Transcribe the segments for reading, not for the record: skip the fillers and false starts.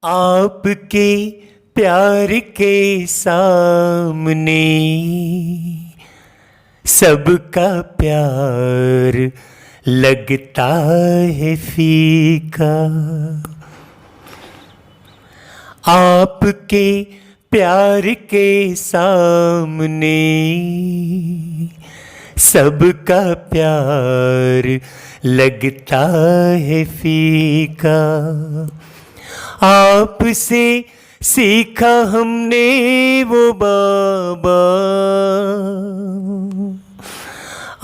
आपके प्यार के सामने सबका प्यार लगता है फीका। आपके प्यार के सामने सबका प्यार लगता है फीका। आपसे सीखा हमने वो बाबा,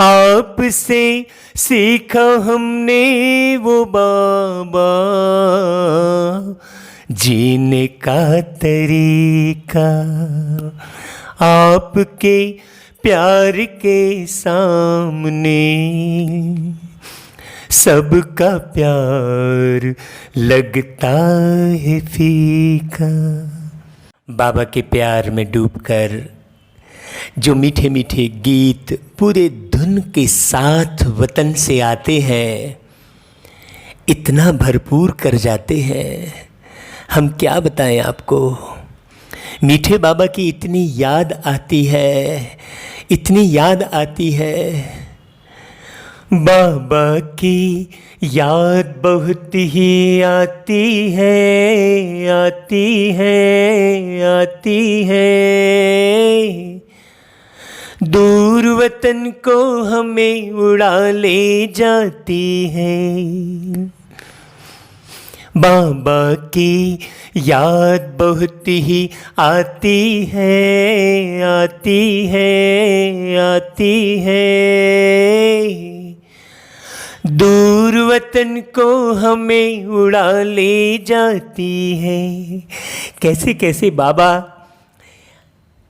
आपसे सीखा हमने वो बाबा, जीने का तरीका। आपके प्यार के सामने सबका प्यार लगता है फीका। बाबा के प्यार में डूबकर जो मीठे मीठे गीत पूरे धुन के साथ वतन से आते हैं, इतना भरपूर कर जाते हैं, हम क्या बताएं आपको। मीठे बाबा की इतनी याद आती है, इतनी याद आती है। बाबा की याद बहुत ही आती है, आती है, आती है। दूर वतन को हमें उड़ा ले जाती है। बाबा की याद बहुत ही आती है, आती है, आती है। दूर वतन को हमें उड़ा ले जाती है। कैसे कैसे बाबा,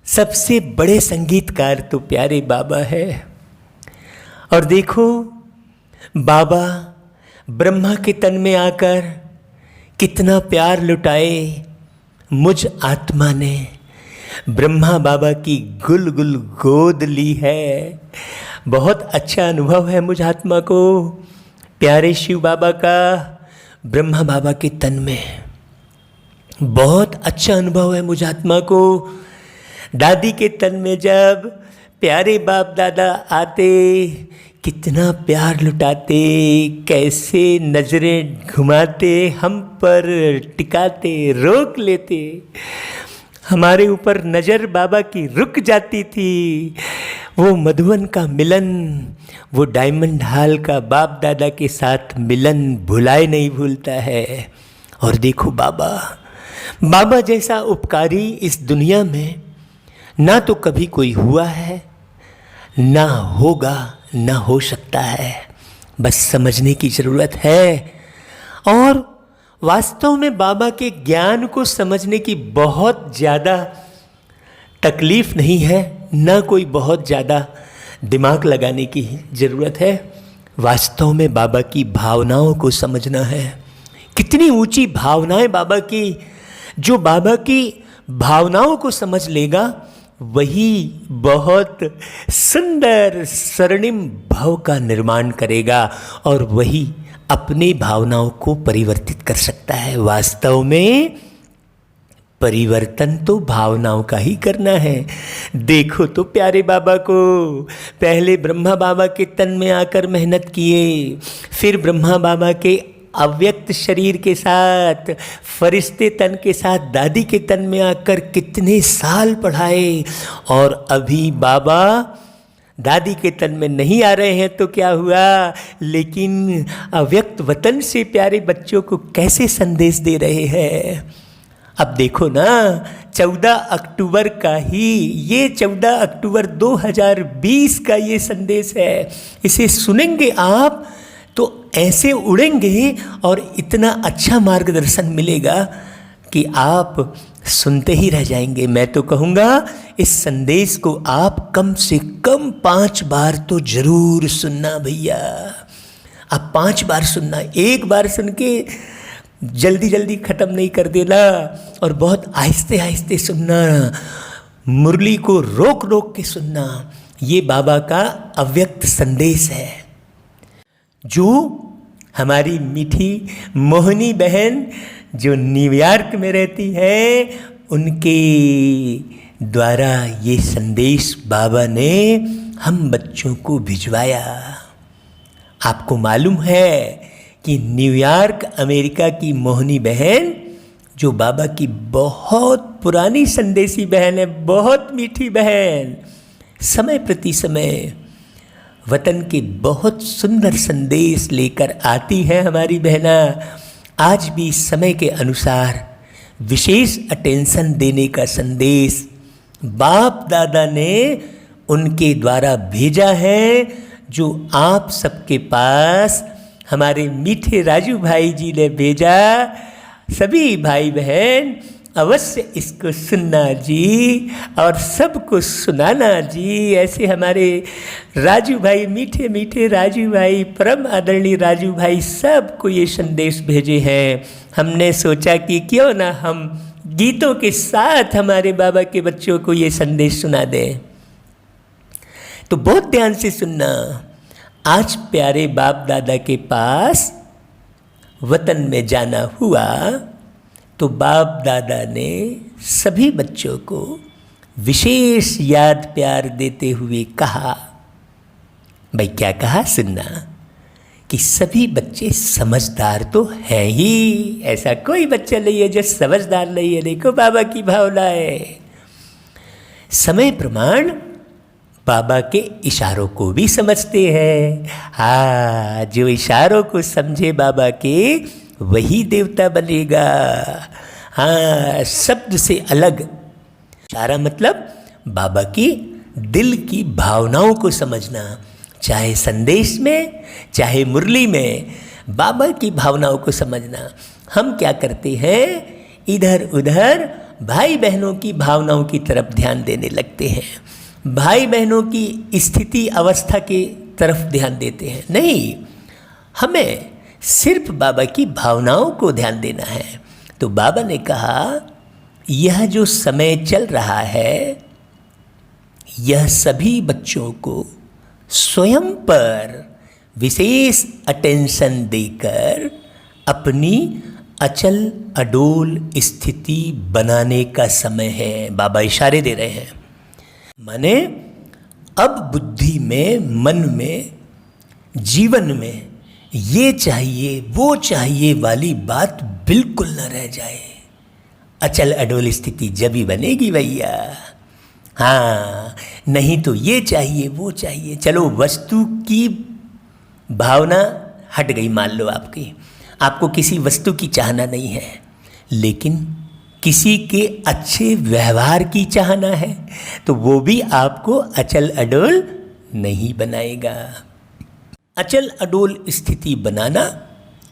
सबसे बड़े संगीतकार तो प्यारे बाबा है। और देखो, बाबा ब्रह्मा के तन में आकर कितना प्यार लुटाए। मुझ आत्मा ने ब्रह्मा बाबा की गुल गुल गोद ली है। बहुत अच्छा अनुभव है मुझ आत्मा को प्यारे शिव बाबा का ब्रह्मा बाबा के तन में। बहुत अच्छा अनुभव है मुझ आत्मा को दादी के तन में जब प्यारे बाप दादा आते, कितना प्यार लुटाते, कैसे नज़रें घुमाते, हम पर टिकाते, रोक लेते। हमारे ऊपर नज़र बाबा की रुक जाती थी। वो मधुवन का मिलन, वो डायमंड हॉल का बाप दादा के साथ मिलन भुलाए नहीं भूलता है। और देखो बाबा, बाबा जैसा उपकारी इस दुनिया में ना तो कभी कोई हुआ है, ना होगा, ना हो सकता है। बस समझने की ज़रूरत है। और वास्तव में बाबा के ज्ञान को समझने की बहुत ज़्यादा तकलीफ़ नहीं है, ना कोई बहुत ज़्यादा दिमाग लगाने की ज़रूरत है। वास्तव में बाबा की भावनाओं को समझना है। कितनी ऊंची भावनाएं बाबा की। जो बाबा की भावनाओं को समझ लेगा वही बहुत सुंदर स्वर्णिम भव का निर्माण करेगा और वही अपनी भावनाओं को परिवर्तित कर सकता है। वास्तव में परिवर्तन तो भावनाओं का ही करना है। देखो तो प्यारे बाबा को, पहले ब्रह्मा बाबा के तन में आकर मेहनत किए, फिर ब्रह्मा बाबा के अव्यक्त शरीर के साथ, फरिश्ते तन के साथ दादी के तन में आकर कितने साल पढ़ाए। और अभी बाबा दादी के तन में नहीं आ रहे हैं तो क्या हुआ, लेकिन अव्यक्त वतन से प्यारे बच्चों को कैसे संदेश दे रहे हैं। अब देखो ना, 14 अक्टूबर का ही, ये 14 अक्टूबर 2020 का ये संदेश है। इसे सुनेंगे आप तो ऐसे उड़ेंगे और इतना अच्छा मार्गदर्शन मिलेगा कि आप सुनते ही रह जाएंगे। मैं तो कहूँगा इस संदेश को आप कम से कम 5 बार तो जरूर सुनना भैया। आप 5 बार सुनना, एक बार सुन के जल्दी जल्दी ख़त्म नहीं कर देना और बहुत आहिस्ते आहिस्ते सुनना, मुरली को रोक रोक के सुनना। ये बाबा का अव्यक्त संदेश है जो हमारी मीठी मोहनी बहन जो न्यूयॉर्क में रहती है, उनके द्वारा ये संदेश बाबा ने हम बच्चों को भिजवाया। आपको मालूम है कि न्यूयॉर्क अमेरिका की मोहनी बहन, जो बाबा की बहुत पुरानी संदेशी बहन है, बहुत मीठी बहन, समय प्रति समय वतन के बहुत सुंदर संदेश लेकर आती है। हमारी बहना आज भी समय के अनुसार विशेष अटेंशन देने का संदेश बाप दादा ने उनके द्वारा भेजा है, जो आप सबके पास हमारे मीठे राजू भाई जी ने भेजा। सभी भाई बहन अवश्य इसको सुनना जी, और सबको सुनाना जी। ऐसे हमारे राजू भाई, मीठे मीठे राजू भाई, परम आदरणीय राजू भाई, सबको ये संदेश भेजे हैं। हमने सोचा कि क्यों ना हम गीतों के साथ हमारे बाबा के बच्चों को ये संदेश सुना दें। तो बहुत ध्यान से सुनना। आज प्यारे बाप दादा के पास वतन में जाना हुआ, तो बाप दादा ने सभी बच्चों को विशेष याद प्यार देते हुए कहा, भाई क्या कहा सुनना, कि सभी बच्चे समझदार तो हैं ही, ऐसा कोई बच्चा नहीं है जो समझदार नहीं है। देखो बाबा की भावना है। समय प्रमाण बाबा के इशारों को भी समझते हैं। हाँ, जो इशारों को समझे बाबा के, वही देवता बनेगा। हाँ, शब्द से अलग इशारा मतलब बाबा की दिल की भावनाओं को समझना, चाहे संदेश में चाहे मुरली में, बाबा की भावनाओं को समझना। हम क्या करते हैं, इधर उधर भाई बहनों की भावनाओं की तरफ ध्यान देने लगते हैं, भाई बहनों की स्थिति अवस्था की तरफ ध्यान देते हैं। नहीं, हमें सिर्फ बाबा की भावनाओं को ध्यान देना है। तो बाबा ने कहा, यह जो समय चल रहा है, यह सभी बच्चों को स्वयं पर विशेष अटेंशन देकर अपनी अचल अडोल स्थिति बनाने का समय है। बाबा इशारे दे रहे हैं, माने अब बुद्धि में, मन में, जीवन में ये चाहिए वो चाहिए वाली बात बिल्कुल न रह जाए। अचल अडोल स्थिति जब ही बनेगी भैया। हाँ, नहीं तो ये चाहिए वो चाहिए। चलो वस्तु की भावना हट गई, मान लो आपको किसी वस्तु की चाहना नहीं है, लेकिन किसी के अच्छे व्यवहार की चाहना है, तो वो भी आपको अचल अडोल नहीं बनाएगा। अचल अडोल स्थिति बनाना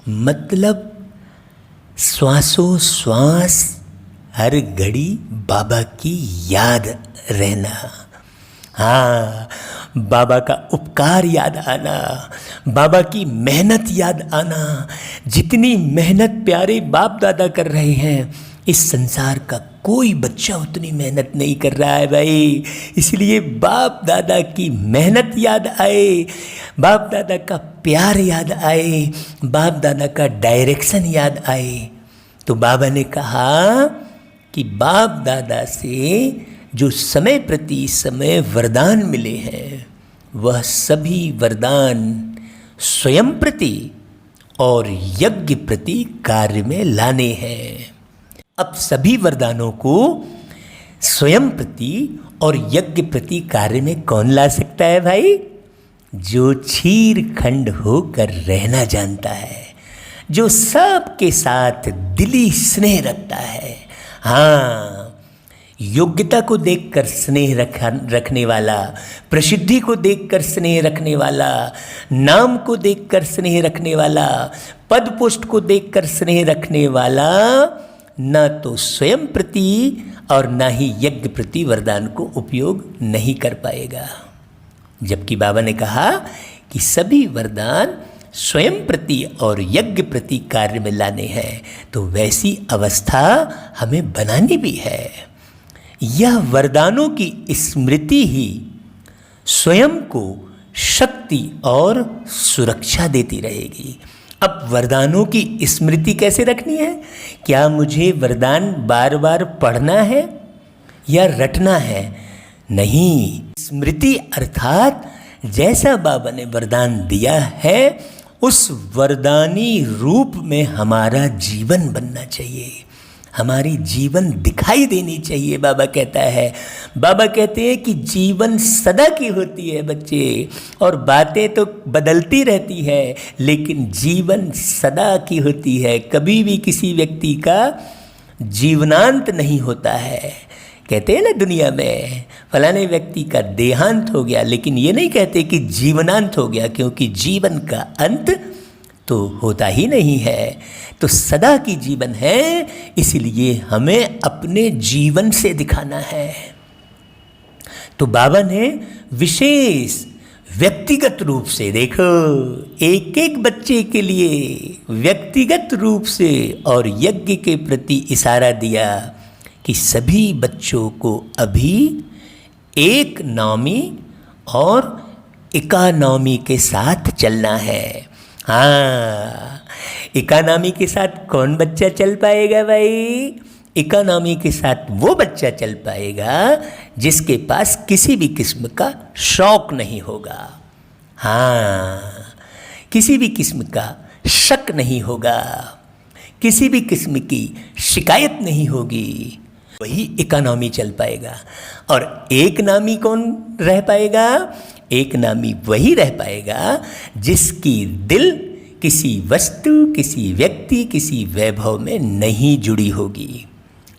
मतलब श्वासोश्वास हर घड़ी बाबा की याद रहना। हाँ, बाबा का उपकार याद आना, बाबा की मेहनत याद आना। जितनी मेहनत प्यारे बाप दादा कर रहे हैं, इस संसार का कोई बच्चा उतनी मेहनत नहीं कर रहा है भाई। इसलिए बाप दादा की मेहनत याद आए, बाप दादा का प्यार याद आए, बाप दादा का डायरेक्शन याद आए। तो बाबा ने कहा कि बाप दादा से जो समय प्रति समय वरदान मिले हैं, वह सभी वरदान स्वयं प्रति और यज्ञ प्रति कार्य में लाने हैं। अब सभी वरदानों को स्वयं प्रति और यज्ञ प्रति कार्य में कौन ला सकता है भाई? जो क्षीर खंड होकर रहना जानता है, जो सबके साथ दिली स्नेह रखता है। हाँ, योग्यता को देखकर स्नेह रखने वाला, प्रसिद्धि को देखकर स्नेह रखने वाला, नाम को देखकर स्नेह रखने वाला, पद पोस्ट को देखकर स्नेह रखने वाला, न तो स्वयं प्रति और न ही यज्ञ प्रति वरदान को उपयोग नहीं कर पाएगा। जबकि बाबा ने कहा कि सभी वरदान स्वयं प्रति और यज्ञ प्रति कार्य में लाने हैं, तो वैसी अवस्था हमें बनानी भी है। यह वरदानों की स्मृति ही स्वयं को शक्ति और सुरक्षा देती रहेगी। अब वरदानों की स्मृति कैसे रखनी है? क्या मुझे वरदान बार बार पढ़ना है या रटना है? नहीं, स्मृति अर्थात जैसा बाबा ने वरदान दिया है उस वरदानी रूप में हमारा जीवन बनना चाहिए, हमारी जीवन दिखाई देनी चाहिए। बाबा कहता है, बाबा कहते हैं कि जीवन सदा की होती है बच्चे, और बातें तो बदलती रहती है, लेकिन जीवन सदा की होती है। कभी भी किसी व्यक्ति का जीवनांत नहीं होता है। कहते हैं ना दुनिया में फलाने व्यक्ति का देहांत हो गया, लेकिन ये नहीं कहते कि जीवनांत हो गया, क्योंकि जीवन का अंत तो होता ही नहीं है, तो सदा की जीवन है। इसलिए हमें अपने जीवन से दिखाना है। तो बाबा ने विशेष व्यक्तिगत रूप से, देखो, एक एक बच्चे के लिए व्यक्तिगत रूप से और यज्ञ के प्रति इशारा दिया कि सभी बच्चों को अभी एक नामी और इकानामी के साथ चलना है। हाँ, इकानामी के साथ कौन बच्चा चल पाएगा भाई? इकानामी के साथ वो बच्चा चल पाएगा जिसके पास किसी भी किस्म का शौक नहीं होगा। हाँ, किसी भी किस्म का शक नहीं होगा, किसी भी किस्म की शिकायत नहीं होगी, वही इकोनॉमी चल पाएगा। और एक नामी कौन रह पाएगा? एक नामी वही रह पाएगा जिसकी दिल किसी वस्तु, किसी व्यक्ति, किसी वैभव में नहीं जुड़ी होगी।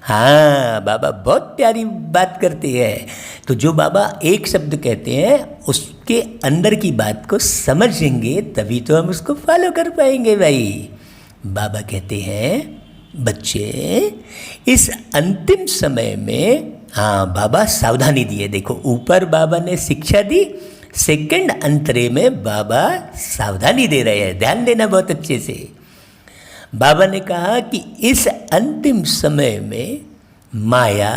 हाँ, बाबा बहुत प्यारी बात करते हैं। तो जो बाबा एक शब्द कहते हैं उसके अंदर की बात को समझेंगे तभी तो हम उसको फॉलो कर पाएंगे भाई। बाबा कहते हैं, बच्चे इस अंतिम समय में, हाँ, बाबा सावधानी दिए। देखो, ऊपर बाबा ने शिक्षा दी, सेकंड अंतरे में बाबा सावधानी दे रहे हैं। ध्यान देना बहुत अच्छे से। बाबा ने कहा कि इस अंतिम समय में माया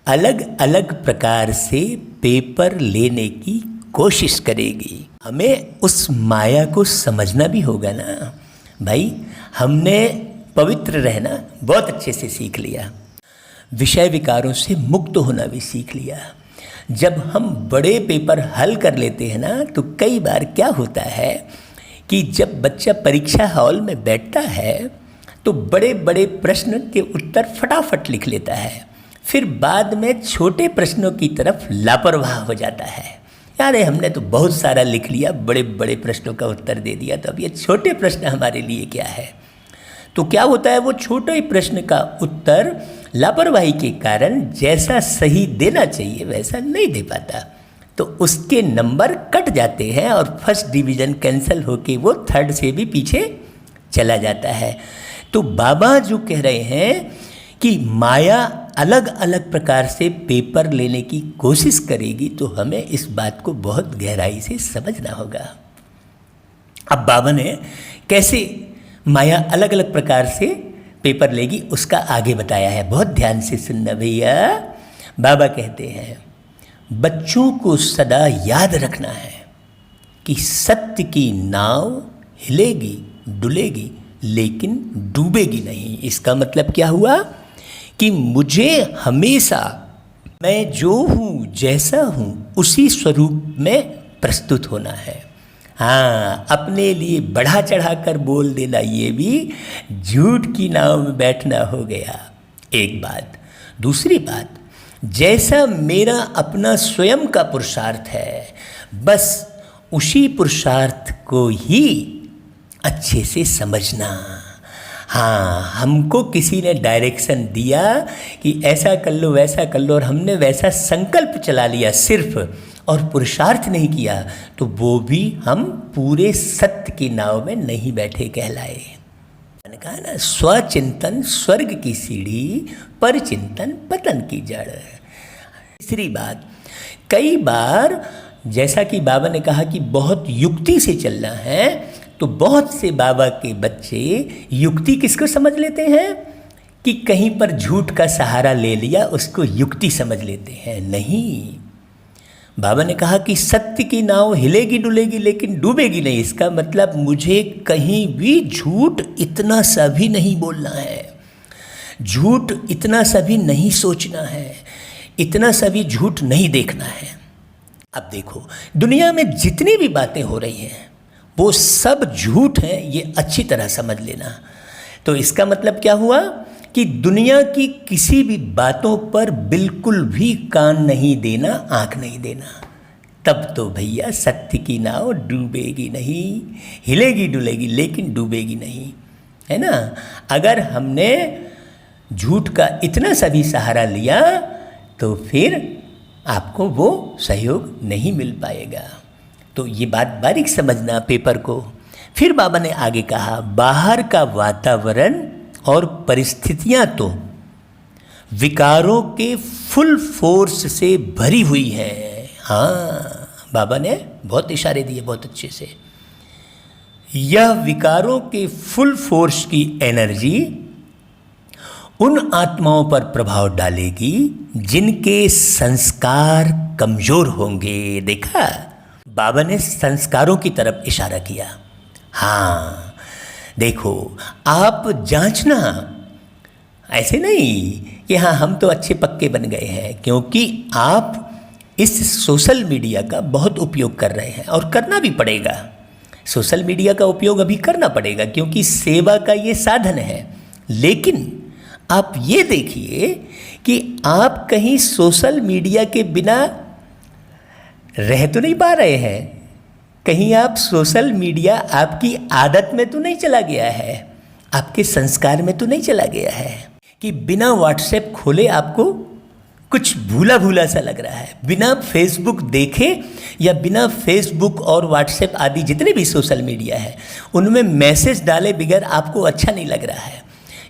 अलग अलग प्रकार से पेपर लेने की कोशिश करेगी। हमें उस माया को समझना भी होगा ना भाई। हमने पवित्र रहना बहुत अच्छे से सीख लिया, विषय विकारों से मुक्त होना भी सीख लिया। जब हम बड़े पेपर हल कर लेते हैं ना, तो कई बार क्या होता है कि जब बच्चा परीक्षा हॉल में बैठता है तो बड़े बड़े प्रश्न के उत्तर फटाफट लिख लेता है, फिर बाद में छोटे प्रश्नों की तरफ लापरवाह हो जाता है। यार, हमने तो बहुत सारा लिख लिया, बड़े बड़े प्रश्नों का उत्तर दे दिया, तो अब ये छोटे प्रश्न हमारे लिए क्या है? तो क्या होता है, वो छोटे प्रश्न का उत्तर लापरवाही के कारण जैसा सही देना चाहिए वैसा नहीं दे पाता, तो उसके नंबर कट जाते हैं और फर्स्ट डिवीज़न कैंसिल होके वो थर्ड से भी पीछे चला जाता है। तो बाबा जो कह रहे हैं कि माया अलग अलग प्रकार से पेपर लेने की कोशिश करेगी, तो हमें इस बात को बहुत गहराई से समझना होगा। अब बाबा ने कैसे माया अलग अलग प्रकार से पेपर लेगी उसका आगे बताया है, बहुत ध्यान से सुनना भैया। बाबा कहते हैं, बच्चों को सदा याद रखना है कि सत्य की नाव हिलेगी डुलेगी लेकिन डूबेगी नहीं। इसका मतलब क्या हुआ कि मुझे हमेशा मैं जो हूँ, जैसा हूँ, उसी स्वरूप में प्रस्तुत होना है। हाँ, अपने लिए बढ़ा चढ़ा कर बोल देना ये भी झूठ की नाव में बैठना हो गया, एक बात। दूसरी बात, जैसा मेरा अपना स्वयं का पुरुषार्थ है, बस उसी पुरुषार्थ को ही अच्छे से समझना। हाँ, हमको किसी ने डायरेक्शन दिया कि ऐसा कर लो वैसा कर लो, और हमने वैसा संकल्प चला लिया सिर्फ, और पुरुषार्थ नहीं किया, तो वो भी हम पूरे सत्य की नाव में नहीं बैठे कहलाए। मैंने कहा ना, स्वचिंतन स्वर्ग की सीढ़ी, पर चिंतन पतन की जड़। तीसरी बात, कई बार जैसा कि बाबा ने कहा कि बहुत युक्ति से चलना है, तो बहुत से बाबा के बच्चे युक्ति किसको समझ लेते हैं कि कहीं पर झूठ का सहारा ले लिया उसको युक्ति समझ लेते हैं। नहीं, बाबा ने कहा कि सत्य की नाव हिलेगी डुलेगी लेकिन डूबेगी नहीं। इसका मतलब मुझे कहीं भी झूठ इतना सा भी नहीं बोलना है, झूठ इतना सा भी नहीं सोचना है, इतना सा भी झूठ नहीं देखना है। अब देखो, दुनिया में जितनी भी बातें हो रही हैं वो सब झूठ हैं, ये अच्छी तरह समझ लेना। तो इसका मतलब क्या हुआ कि दुनिया की किसी भी बातों पर बिल्कुल भी कान नहीं देना, आंख नहीं देना। तब तो भैया सत्य की नाव डूबेगी नहीं, हिलेगी डुलेगी लेकिन डूबेगी नहीं, है ना। अगर हमने झूठ का इतना सा भी सहारा लिया तो फिर आपको वो सहयोग नहीं मिल पाएगा। तो ये बात बारीक समझना पेपर को। फिर बाबा ने आगे कहा, बाहर का वातावरण और परिस्थितियां तो विकारों के फुल फोर्स से भरी हुई है। हाँ, बाबा ने बहुत इशारे दिए बहुत अच्छे से। यह विकारों के फुल फोर्स की एनर्जी उन आत्माओं पर प्रभाव डालेगी जिनके संस्कार कमजोर होंगे। देखा, बाबा ने संस्कारों की तरफ इशारा किया। हाँ देखो, आप जांचना, ऐसे नहीं कि हाँ हम तो अच्छे पक्के बन गए हैं, क्योंकि आप इस सोशल मीडिया का बहुत उपयोग कर रहे हैं और करना भी पड़ेगा। सोशल मीडिया का उपयोग अभी करना पड़ेगा क्योंकि सेवा का ये साधन है। लेकिन आप ये देखिए कि आप कहीं सोशल मीडिया के बिना रह तो नहीं पा रहे हैं, कहीं आप सोशल मीडिया आपकी आदत में तो नहीं चला गया है, आपके संस्कार में तो नहीं चला गया है कि बिना व्हाट्सएप खोले आपको कुछ भूला भूला सा लग रहा है, बिना फेसबुक देखे या बिना फेसबुक और व्हाट्सएप आदि जितने भी सोशल मीडिया है उनमें मैसेज डाले बगैर आपको अच्छा नहीं लग रहा है।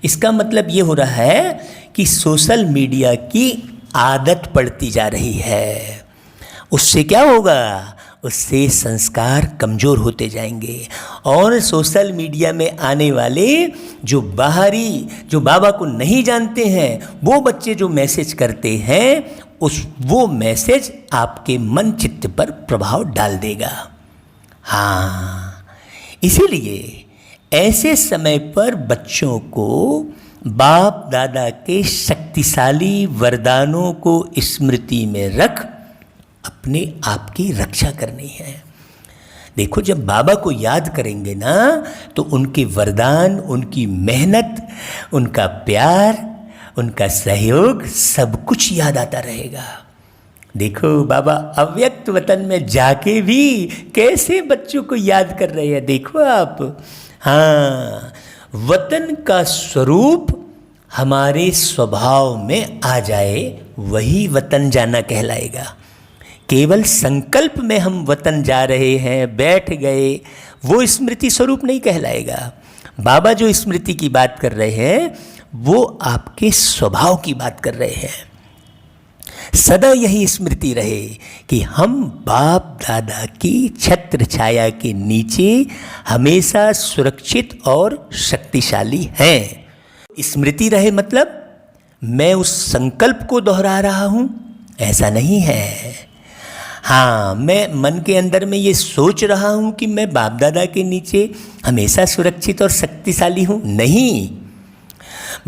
इसका मतलब ये हो रहा है कि सोशल मीडिया की आदत पड़ती जा रही है। उससे क्या होगा, उससे संस्कार कमज़ोर होते जाएंगे और सोशल मीडिया में आने वाले जो बाहरी, जो बाबा को नहीं जानते हैं, वो बच्चे जो मैसेज करते हैं वो मैसेज आपके मन चित्त पर प्रभाव डाल देगा। हाँ, इसीलिए ऐसे समय पर बच्चों को बाप दादा के शक्तिशाली वरदानों को स्मृति में रख अपने आप की रक्षा करनी है। देखो, जब बाबा को याद करेंगे ना तो उनके वरदान, उनकी मेहनत, उनका प्यार, उनका सहयोग सब कुछ याद आता रहेगा। देखो, बाबा अव्यक्त वतन में जाके भी कैसे बच्चों को याद कर रहे हैं, देखो आप। हाँ, वतन का स्वरूप हमारे स्वभाव में आ जाए वही वतन जाना कहलाएगा। केवल संकल्प में हम वतन जा रहे हैं, बैठ गए, वो स्मृति स्वरूप नहीं कहलाएगा। बाबा जो स्मृति की बात कर रहे हैं वो आपके स्वभाव की बात कर रहे हैं। सदा यही स्मृति रहे कि हम बाप दादा की छत्र छाया के नीचे हमेशा सुरक्षित और शक्तिशाली हैं। स्मृति रहे मतलब मैं उस संकल्प को दोहरा रहा हूँ, ऐसा नहीं है। हाँ, मैं मन के अंदर में ये सोच रहा हूँ कि मैं बाप दादा के नीचे हमेशा सुरक्षित और शक्तिशाली हूँ, नहीं।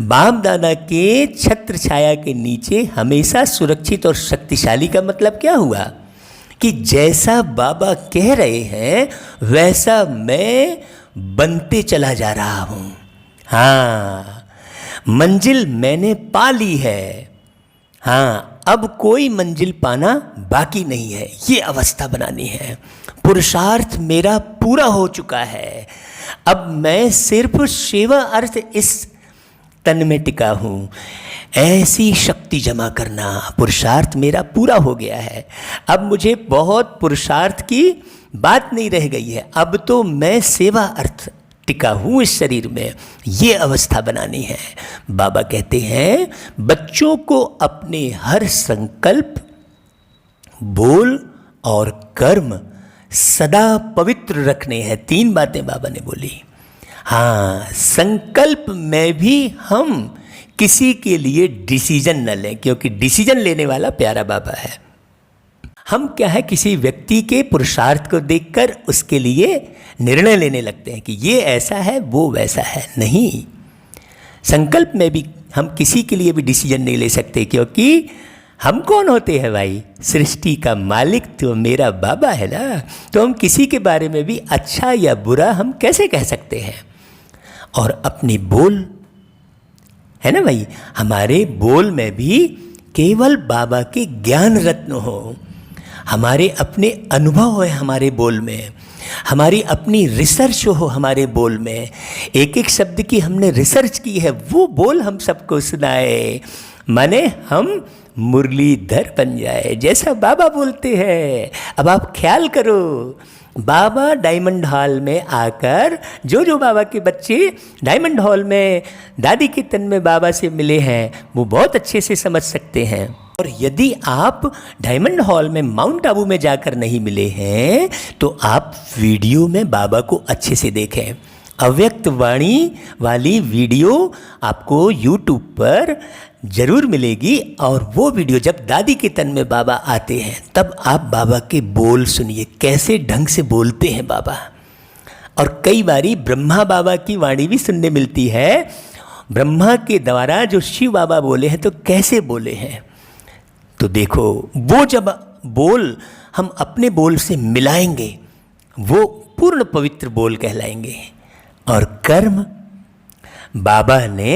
बाप दादा के छत्र छाया के नीचे हमेशा सुरक्षित और शक्तिशाली का मतलब क्या हुआ कि जैसा बाबा कह रहे हैं वैसा मैं बनते चला जा रहा हूँ। हाँ, मंजिल मैंने पा ली है। हाँ, अब कोई मंजिल पाना बाकी नहीं है, ये अवस्था बनानी है। पुरुषार्थ मेरा पूरा हो चुका है, अब मैं सिर्फ सेवा अर्थ इस तन में टिका हूँ। ऐसी शक्ति जमा करना, पुरुषार्थ मेरा पूरा हो गया है। अब मुझे बहुत पुरुषार्थ की बात नहीं रह गई है, अब तो मैं सेवा अर्थ टिका हूँ इस शरीर में, ये अवस्था बनानी है। बाबा कहते हैं बच्चों को अपने हर संकल्प, बोल और कर्म सदा पवित्र रखने हैं। 3 बातें बाबा ने बोली। हाँ, संकल्प में भी हम किसी के लिए डिसीजन न लें, क्योंकि डिसीजन लेने वाला प्यारा बाबा है। हम क्या है, किसी व्यक्ति के पुरुषार्थ को देखकर उसके लिए निर्णय लेने लगते हैं कि ये ऐसा है वो वैसा है। नहीं, संकल्प में भी हम किसी के लिए भी डिसीजन नहीं ले सकते, क्योंकि हम कौन होते हैं भाई? सृष्टि का मालिक तो मेरा बाबा है ना। तो हम किसी के बारे में भी अच्छा या बुरा हम कैसे कह सकते हैं? और अपनी बोल है ना भाई, हमारे बोल में भी केवल बाबा के ज्ञान रत्न हो, हमारे अपने अनुभव है हमारे बोल में, हमारी अपनी रिसर्च हो हमारे बोल में, एक एक शब्द की हमने रिसर्च की है, वो बोल हम सबको सुनाए, माने हम मुरलीधर बन जाए जैसा बाबा बोलते हैं। अब आप ख्याल करो, बाबा डायमंड हॉल में आकर जो बाबा के बच्चे डायमंड हॉल में दादी के तन में बाबा से मिले हैं वो बहुत अच्छे से समझ सकते हैं। और यदि आप डायमंड हॉल में माउंट आबू में जाकर नहीं मिले हैं तो आप वीडियो में बाबा को अच्छे से देखें। अव्यक्त वाणी वाली वीडियो आपको यूट्यूब पर जरूर मिलेगी, और वो वीडियो जब दादी के तन में बाबा आते हैं तब आप बाबा के बोल सुनिए, कैसे ढंग से बोलते हैं बाबा। और कई बारी ब्रह्मा बाबा की वाणी भी सुनने मिलती है, ब्रह्मा के द्वारा जो शिव बाबा बोले हैं तो कैसे बोले हैं। तो देखो, वो जब बोल हम अपने बोल से मिलाएंगे वो पूर्ण पवित्र बोल कहलाएंगे। और कर्म, बाबा ने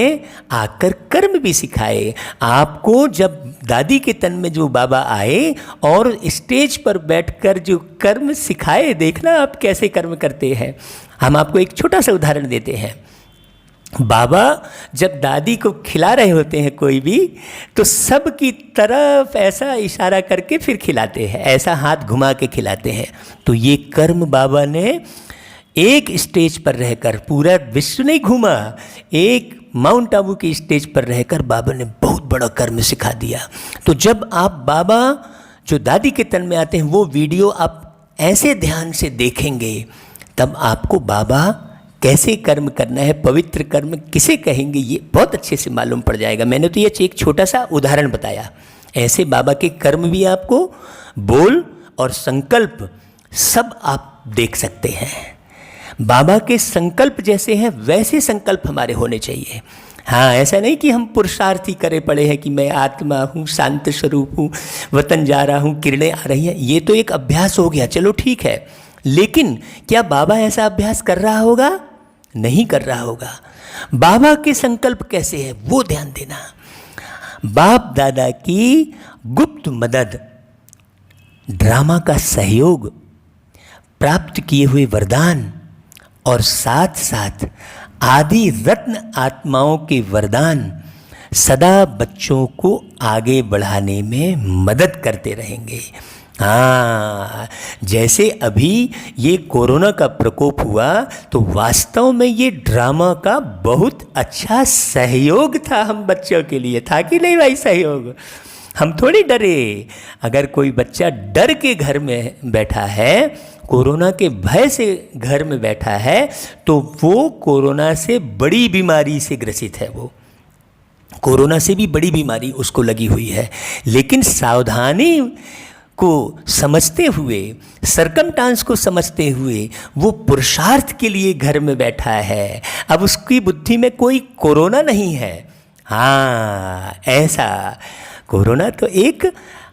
आकर कर्म भी सिखाए आपको। जब दादी के तन में जो बाबा आए और स्टेज पर बैठकर जो कर्म सिखाए, देखना आप कैसे कर्म करते हैं। हम आपको एक छोटा सा उदाहरण देते हैं। बाबा जब दादी को खिला रहे होते हैं कोई भी, तो सब की तरफ ऐसा इशारा करके फिर खिलाते हैं, ऐसा हाथ घुमा के खिलाते हैं। तो ये कर्म बाबा ने एक स्टेज पर रहकर, पूरा विश्व नहीं घूमा, एक माउंट आबू की स्टेज पर रहकर बाबा ने बहुत बड़ा कर्म सिखा दिया। तो जब आप बाबा जो दादी के तन में आते हैं वो वीडियो आप ऐसे ध्यान से देखेंगे, तब आपको बाबा कैसे कर्म करना है, पवित्र कर्म किसे कहेंगे, ये बहुत अच्छे से मालूम पड़ जाएगा। मैंने तो ये एक छोटा सा उदाहरण बताया। ऐसे बाबा के कर्म भी आपको, बोल और संकल्प सब आप देख सकते हैं। बाबा के संकल्प जैसे हैं वैसे संकल्प हमारे होने चाहिए। हाँ, ऐसा नहीं कि हम पुरुषार्थी करे पड़े हैं कि मैं आत्मा हूँ, शांत स्वरूप हूँ, वतन जा रहा हूँ, किरणें आ रही हैं। ये तो एक अभ्यास हो गया, चलो ठीक है, लेकिन क्या बाबा ऐसा अभ्यास कर रहा होगा? नहीं कर रहा होगा। बाबा के संकल्प कैसे है वो ध्यान देना। बाप दादा की गुप्त मदद, ड्रामा का सहयोग, प्राप्त किए हुए वरदान और साथ साथ आदि रत्न आत्माओं के वरदान सदा बच्चों को आगे बढ़ाने में मदद करते रहेंगे। हाँ, जैसे अभी ये कोरोना का प्रकोप हुआ तो वास्तव में ये ड्रामा का बहुत अच्छा सहयोग था हम बच्चों के लिए, था कि नहीं भाई सहयोग? हम थोड़ी डरे। अगर कोई बच्चा डर के घर में बैठा है, कोरोना के भय से घर में बैठा है, तो वो कोरोना से बड़ी बीमारी से ग्रसित है, वो कोरोना से भी बड़ी बीमारी उसको लगी हुई है। लेकिन सावधानी को समझते हुए, सरकमस्टांस को समझते हुए वो पुरुषार्थ के लिए घर में बैठा है। अब उसकी बुद्धि में कोई कोरोना नहीं है। हाँ, ऐसा कोरोना तो एक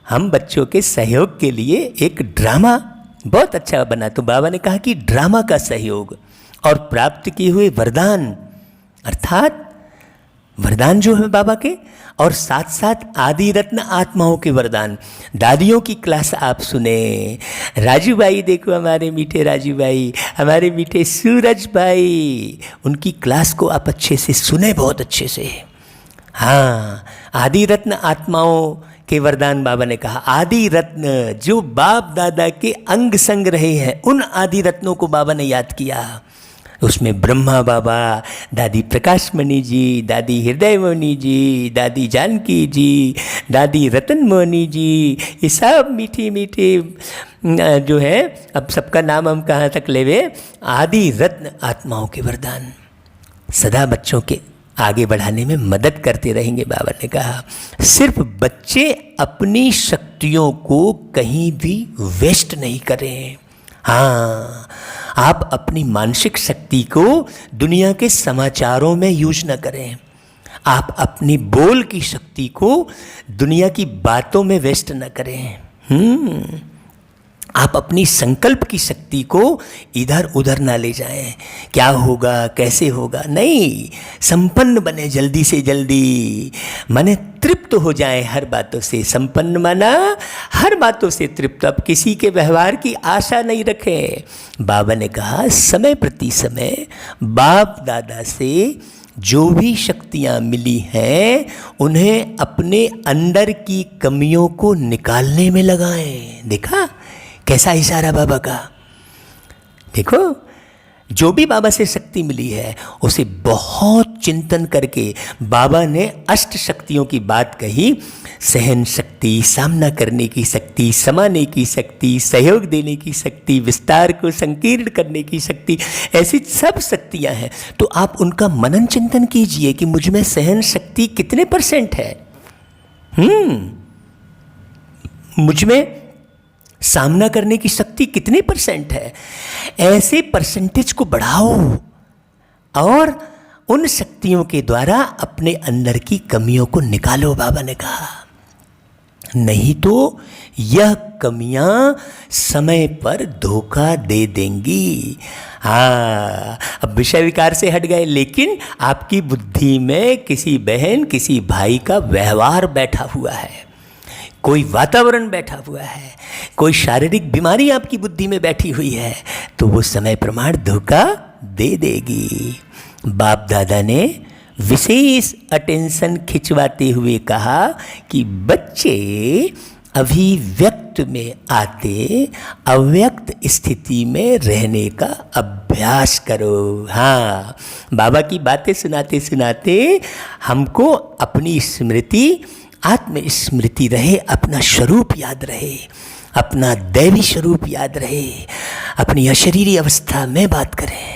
हम बच्चों के सहयोग के लिए एक ड्रामा बहुत अच्छा बना। तो बाबा ने कहा कि ड्रामा का सहयोग और प्राप्त किए हुए वरदान, अर्थात वरदान जो है बाबा के, और साथ साथ आदि रत्न आत्माओं के वरदान। दादियों की क्लास आप सुने, राजू भाई देखो, हमारे मीठे राजू भाई, हमारे मीठे सूरज भाई, उनकी क्लास को आप अच्छे से सुने, बहुत अच्छे से। हाँ, आदि रत्न आत्माओं के वरदान बाबा ने कहा। आदि रत्न जो बाप दादा के अंग संग रहे हैं, उन आदि रत्नों को बाबा ने याद किया। उसमें ब्रह्मा बाबा, दादी प्रकाशमणि जी, दादी हृदयमणि जी, दादी जानकी जी, दादी रतनमणि जी, ये सब मीठी मीठी जो है, अब सबका नाम हम कहाँ तक लेवे। आदि रत्न आत्माओं के वरदान सदा बच्चों के आगे बढ़ाने में मदद करते रहेंगे। बाबा ने कहा सिर्फ बच्चे अपनी शक्तियों को कहीं भी वेस्ट नहीं करें। हाँ, आप अपनी मानसिक शक्ति को दुनिया के समाचारों में यूज न करें। आप अपनी बोल की शक्ति को दुनिया की बातों में वेस्ट न करें। आप अपनी संकल्प की शक्ति को इधर उधर ना ले जाएं। क्या होगा, कैसे होगा, नहीं, संपन्न बने जल्दी से जल्दी, माने तृप्त हो जाएं हर बातों से। संपन्न माना हर बातों से तृप्त। अब किसी के व्यवहार की आशा नहीं रखें। बाबा ने कहा समय प्रति समय बाप दादा से जो भी शक्तियाँ मिली हैं उन्हें अपने अंदर की कमियों को निकालने में लगाएं। देखा कैसा इशारा बाबा का। देखो, जो भी बाबा से शक्ति मिली है उसे बहुत चिंतन करके बाबा ने अष्ट शक्तियों की बात कही। सहन शक्ति, सामना करने की शक्ति, समाने की शक्ति, सहयोग देने की शक्ति, विस्तार को संकीर्ण करने की शक्ति, ऐसी सब शक्तियां हैं। तो आप उनका मनन चिंतन कीजिए कि मुझ में सहन शक्ति कितने % है, मुझ में सामना करने की शक्ति कितने % है। ऐसे परसेंटेज को बढ़ाओ और उन शक्तियों के द्वारा अपने अंदर की कमियों को निकालो। बाबा ने कहा नहीं तो यह कमियां समय पर धोखा दे देंगी। हाँ, अब विषय विकार से हट गए, लेकिन आपकी बुद्धि में किसी बहन किसी भाई का व्यवहार बैठा हुआ है, कोई वातावरण बैठा हुआ है, कोई शारीरिक बीमारी आपकी बुद्धि में बैठी हुई है, तो वो समय प्रमाण धोखा दे देगी। बाप दादा ने विशेष अटेंशन खिंचवाते हुए कहा कि बच्चे अभिव्यक्त में आते अव्यक्त स्थिति में रहने का अभ्यास करो। हाँ, बाबा की बातें सुनाते सुनाते हमको अपनी स्मृति, आत्मस्मृति रहे, अपना स्वरूप याद रहे, अपना दैवी स्वरूप याद रहे, अपनी अशरीरी अवस्था में बात करें।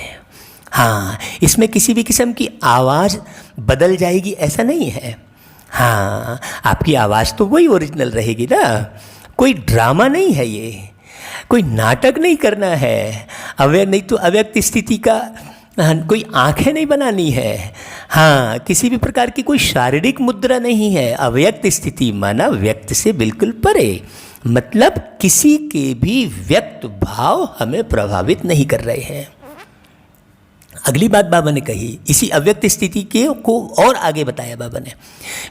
हाँ, इसमें किसी भी किस्म की आवाज़ बदल जाएगी ऐसा नहीं है। हाँ, आपकी आवाज़ तो वही ओरिजिनल रहेगी ना। कोई ड्रामा नहीं है ये, कोई नाटक नहीं करना है। नहीं तो अव्यक्त स्थिति का कोई आंखें नहीं बनानी है। हाँ, किसी भी प्रकार की कोई शारीरिक मुद्रा नहीं है। अव्यक्त स्थिति माना व्यक्त से बिल्कुल परे, मतलब किसी के भी व्यक्त भाव हमें प्रभावित नहीं कर रहे हैं। अगली बात बाबा ने कही, इसी अव्यक्त स्थिति के को और आगे बताया बाबा ने,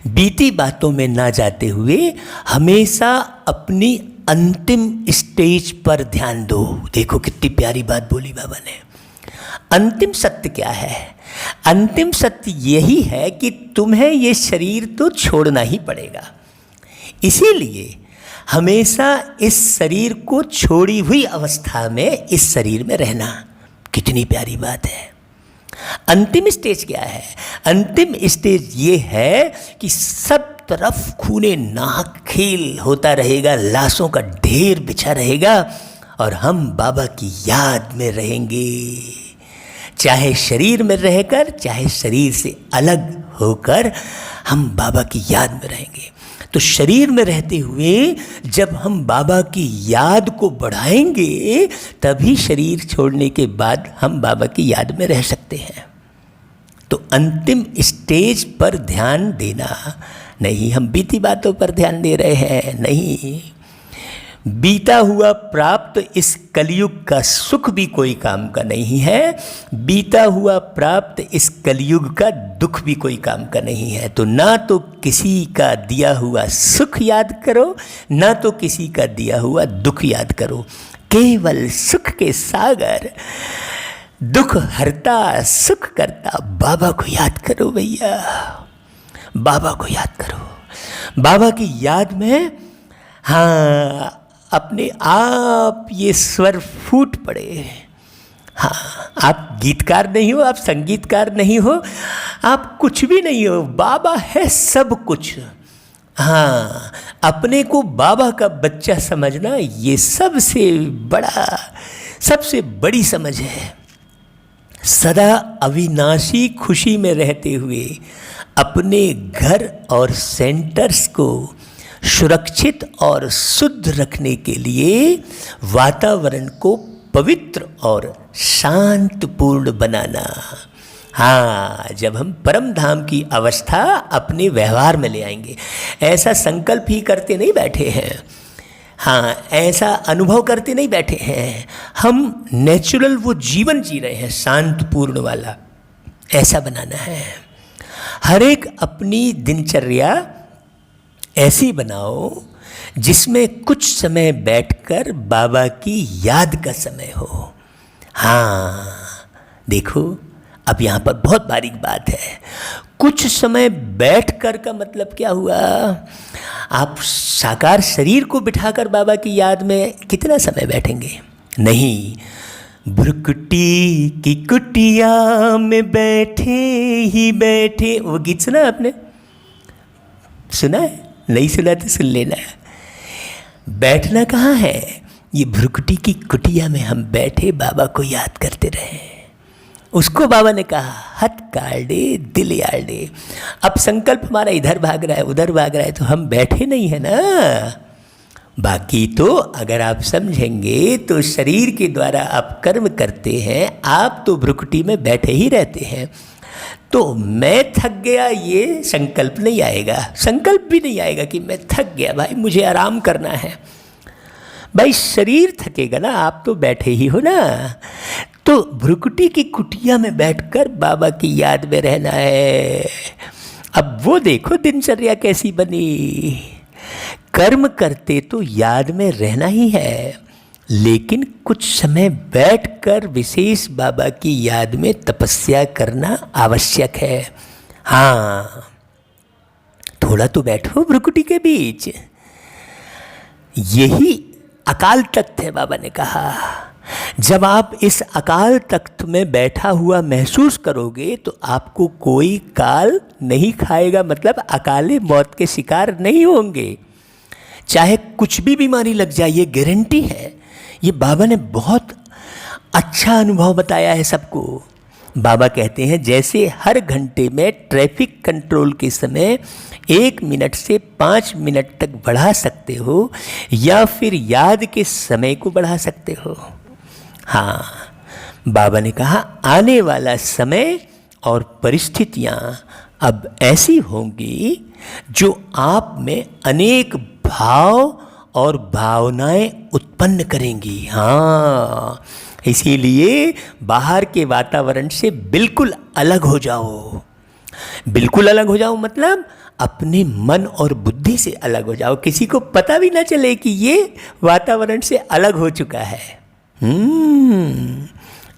बीती बातों में ना जाते हुए हमेशा अपनी अंतिम स्टेज पर ध्यान दो। देखो कितनी प्यारी बात बोली बाबा ने। अंतिम सत्य क्या है? अंतिम सत्य यही है कि तुम्हें ये शरीर तो छोड़ना ही पड़ेगा, इसीलिए हमेशा इस शरीर को छोड़ी हुई अवस्था में इस शरीर में रहना। कितनी प्यारी बात है। अंतिम स्टेज क्या है? अंतिम स्टेज ये है कि सब तरफ खूने नाक खेल होता रहेगा, लाशों का ढेर बिछा रहेगा और हम बाबा की याद में रहेंगे, चाहे शरीर में रहकर चाहे शरीर से अलग होकर हम बाबा की याद में रहेंगे। तो शरीर में रहते हुए जब हम बाबा की याद को बढ़ाएंगे तभी शरीर छोड़ने के बाद हम बाबा की याद में रह सकते हैं। तो अंतिम स्टेज पर ध्यान देना नहीं, हम बीती बातों पर ध्यान दे रहे हैं, नहीं। बीता हुआ प्राप्त इस कलयुग का सुख भी कोई काम का नहीं है, बीता हुआ प्राप्त इस कलयुग का दुख भी कोई काम का नहीं है। तो ना तो किसी का दिया हुआ सुख याद करो, ना तो किसी का दिया हुआ दुख याद करो। केवल सुख के सागर, दुख हरता सुख करता बाबा को याद करो भैया, बाबा को याद करो। बाबा की याद में हाँ अपने आप ये स्वर फूट पड़े। हाँ, आप गीतकार नहीं हो, आप संगीतकार नहीं हो, आप कुछ भी नहीं हो, बाबा है सब कुछ। हाँ, अपने को बाबा का बच्चा समझना ये सबसे बड़ी समझ है, सदा अविनाशी खुशी में रहते हुए अपने घर और सेंटर्स को सुरक्षित और शुद्ध रखने के लिए वातावरण को पवित्र और शांतपूर्ण बनाना। हाँ, जब हम परम धाम की अवस्था अपने व्यवहार में ले आएंगे, ऐसा संकल्प ही करते नहीं बैठे हैं, हाँ ऐसा अनुभव करते नहीं बैठे हैं, हम नेचुरल वो जीवन जी रहे हैं शांतपूर्ण वाला, ऐसा बनाना है। हर एक अपनी दिनचर्या ऐसी बनाओ जिसमें कुछ समय बैठकर बाबा की याद का समय हो। हाँ देखो, अब यहाँ पर बहुत बारीक बात है। कुछ समय बैठकर का मतलब क्या हुआ? आप साकार शरीर को बिठाकर बाबा की याद में कितना समय बैठेंगे? नहीं, भ्रुकुटी की कुटिया में बैठे ही बैठे, वो गीत सुना आपने? सुना है? नहीं सुना तो सुन लेना। बैठना कहाँ है? ये भ्रुकुटी की कुटिया में हम बैठे बाबा को याद करते रहे। उसको बाबा ने कहा हथ काढ़े दिल यार्डे। अब संकल्प हमारा इधर भाग रहा है उधर भाग रहा है तो हम बैठे नहीं है ना। बाकी तो अगर आप समझेंगे तो शरीर के द्वारा आप कर्म करते हैं, आप तो भ्रुकुटी में बैठे ही रहते हैं। तो मैं थक गया ये संकल्प नहीं आएगा, संकल्प भी नहीं आएगा कि मैं थक गया भाई मुझे आराम करना है। भाई शरीर थकेगा ना, आप तो बैठे ही हो ना। तो भ्रुकुटी की कुटिया में बैठकर बाबा की याद में रहना है। अब वो देखो दिनचर्या कैसी बनी। कर्म करते तो याद में रहना ही है, लेकिन कुछ समय बैठकर विशेष बाबा की याद में तपस्या करना आवश्यक है। हाँ, थोड़ा तो बैठो भ्रुकुटी के बीच। यही अकाल तख्त है, बाबा ने कहा। जब आप इस अकाल तख्त में बैठा हुआ महसूस करोगे तो आपको कोई काल नहीं खाएगा, मतलब अकाले मौत के शिकार नहीं होंगे। चाहे कुछ भी बीमारी लग जाए, ये गारंटी है। ये बाबा ने बहुत अच्छा अनुभव बताया है सबको। बाबा कहते हैं जैसे हर घंटे में ट्रैफिक कंट्रोल के समय 1 मिनट से 5 मिनट तक बढ़ा सकते हो, या फिर याद के समय को बढ़ा सकते हो। हाँ, बाबा ने कहा आने वाला समय और परिस्थितियाँ अब ऐसी होंगी जो आप में अनेक भाव और भावनाएं उत्पन्न करेंगी। हाँ, इसीलिए बाहर के वातावरण से बिल्कुल अलग हो जाओ। बिल्कुल अलग हो जाओ मतलब अपने मन और बुद्धि से अलग हो जाओ, किसी को पता भी ना चले कि ये वातावरण से अलग हो चुका है।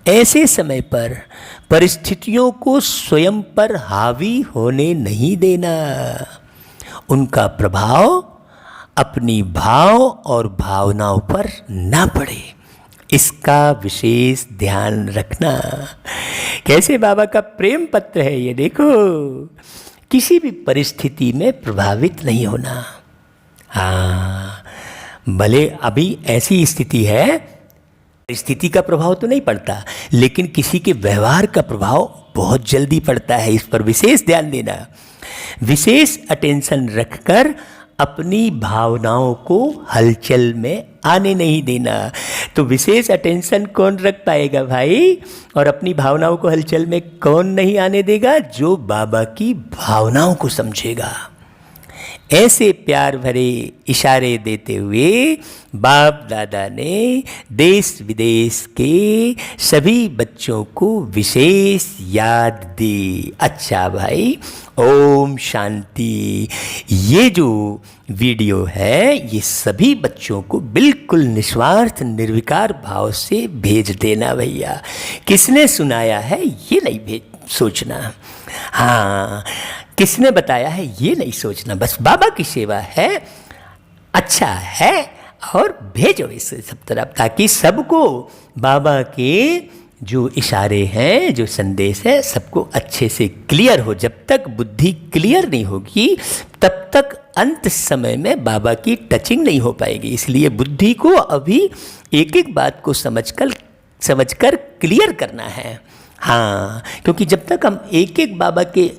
ऐसे समय पर परिस्थितियों को स्वयं पर हावी होने नहीं देना, उनका प्रभाव अपनी भाव और भावनाओं पर ना पड़े, इसका विशेष ध्यान रखना। कैसे बाबा का प्रेम पत्र है ये देखो। किसी भी परिस्थिति में प्रभावित नहीं होना। हाँ, भले अभी ऐसी स्थिति है, स्थिति का प्रभाव तो नहीं पड़ता, लेकिन किसी के व्यवहार का प्रभाव बहुत जल्दी पड़ता है। इस पर विशेष ध्यान देना, विशेष अटेंशन रखकर अपनी भावनाओं को हलचल में आने नहीं देना। तो विशेष अटेंशन कौन रख पाएगा भाई, और अपनी भावनाओं को हलचल में कौन नहीं आने देगा? जो बाबा की भावनाओं को समझेगा। ऐसे प्यार भरे इशारे देते हुए बाप दादा ने देश विदेश के सभी बच्चों को विशेष याद दी। अच्छा भाई, ओम शांति। ये जो वीडियो है ये सभी बच्चों को बिल्कुल निस्वार्थ निर्विकार भाव से भेज देना भैया। किसने सुनाया है ये नहीं भेज सोचना, हाँ किसने बताया है ये नहीं सोचना, बस बाबा की सेवा है, अच्छा है और भेजो इसे सब तरफ, ताकि सबको बाबा के जो इशारे हैं, जो संदेश है, सबको अच्छे से क्लियर हो। जब तक बुद्धि क्लियर नहीं होगी तब तक अंत समय में बाबा की टचिंग नहीं हो पाएगी। इसलिए बुद्धि को अभी एक एक बात को समझकर क्लियर करना है। हाँ, क्योंकि जब तक हम एक एक बाबा के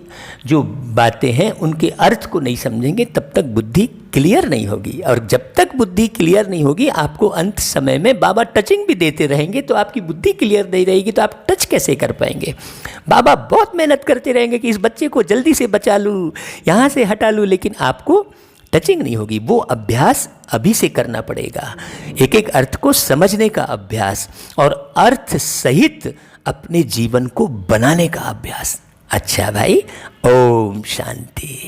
जो बातें हैं उनके अर्थ को नहीं समझेंगे तब तक बुद्धि क्लियर नहीं होगी, और जब तक बुद्धि क्लियर नहीं होगी आपको अंत समय में बाबा टचिंग भी देते रहेंगे तो आपकी बुद्धि क्लियर नहीं रहेगी तो आप टच कैसे कर पाएंगे। बाबा बहुत मेहनत करते रहेंगे कि इस बच्चे को जल्दी से बचा लूँ, यहाँ से हटा लूँ, लेकिन आपको टचिंग नहीं होगी। वो अभ्यास अभी से करना पड़ेगा, एक एक अर्थ को समझने का अभ्यास और अर्थ सहित अपने जीवन को बनाने का अभ्यास। अच्छा भाई, ओम शांति।